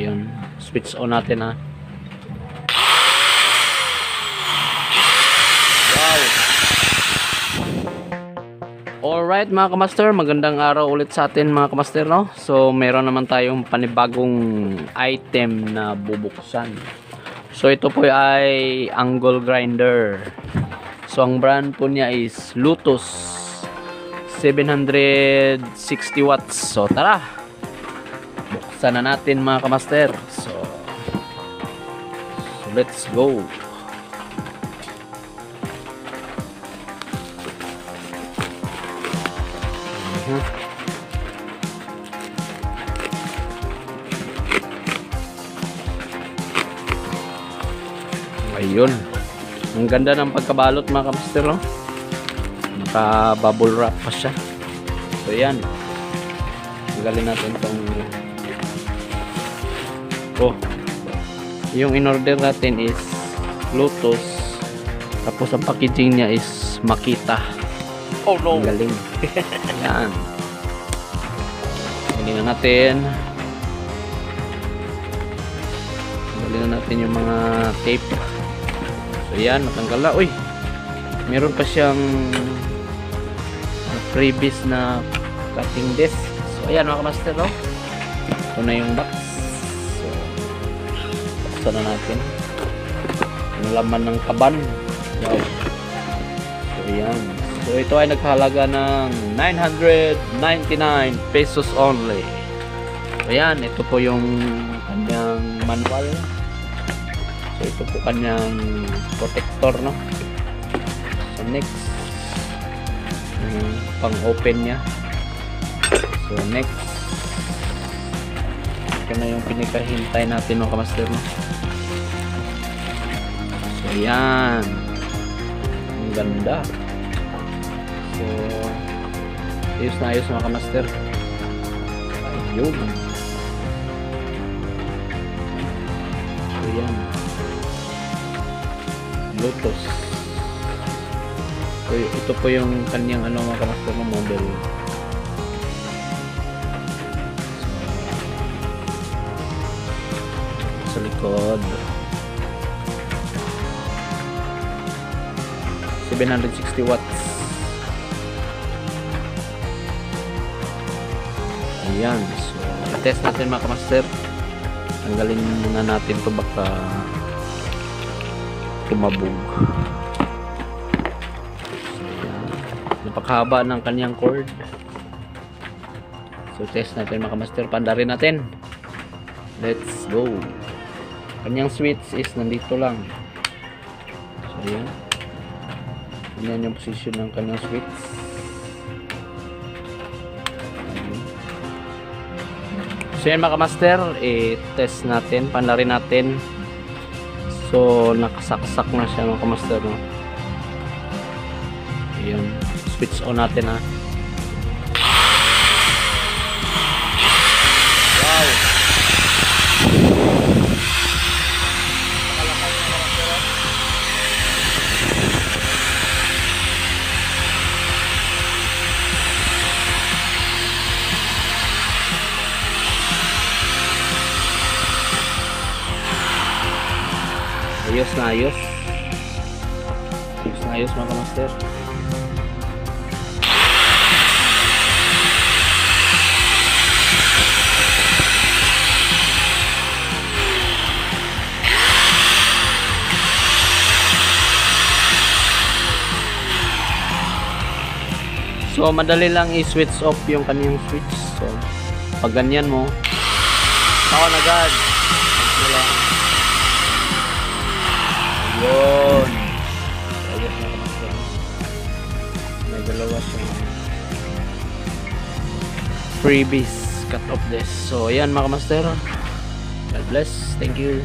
Ayun, switch on natin ha. Wow. Alright mga kamaster, magandang araw ulit sa atin mga kamaster, no? So meron naman tayong panibagong item na bubuksan. So ito po ay angle grinder. So ang brand po niya is Lotus 760 watts. So tara, buksan na natin mga kamaster. So let's go. Ayun, ang ganda ng pagkabalot mga kamaster, no? Naka bubble wrap pa siya. So yan, tanggalin natin itong yung in-order natin is Lotus, tapos ang packaging niya is Makita. Oh no, ang galing. Yan, tanggalin na natin yung mga tape. So yan, natanggal na. Uy, meron pa siyang freebies na cutting disc. So ayan mga kamaster, no? Ito na yung box. So buksan na natin yung laman ng kaban. Wow. So yan, so ito ay nagkahalaga ng 999 pesos only. So yan, ito po yung kanyang manual. So ito po kanyang protector, no? So next, pang open nya. So next, ito na yung pinakahintay natin mga kamaster, no? So yan, ang ganda. So ayos na ayos mga kamaster. Ayun. So yan, Lotus. So ito po yung kanyang mga kamaster ng model. So, sa likod 760 watts. Ayan, so i-test natin mga kamaster. Tanggalin muna natin to, baka tumabog. So, napakahaba ng kanyang cord. So test natin mga kamaster, pandarin natin. Let's go. Kanyang switch is nandito lang. So yan, yan yung position ng kanyang switch. So yan mga kamaster, i-test natin, pandarin natin. So nakasaksak na siya mga kamaster, no? Ayan, switch on natin ha. Wow, ayos na ayos. Ayos na ayos mga kamaster. So madali lang i-switch off yung kanyang switch. So pag ganyan mo, on agad. Yun. Ayos na kamaster. May dalawa siyang freebies cut off this. So ayan mga kamaster, God bless, thank you.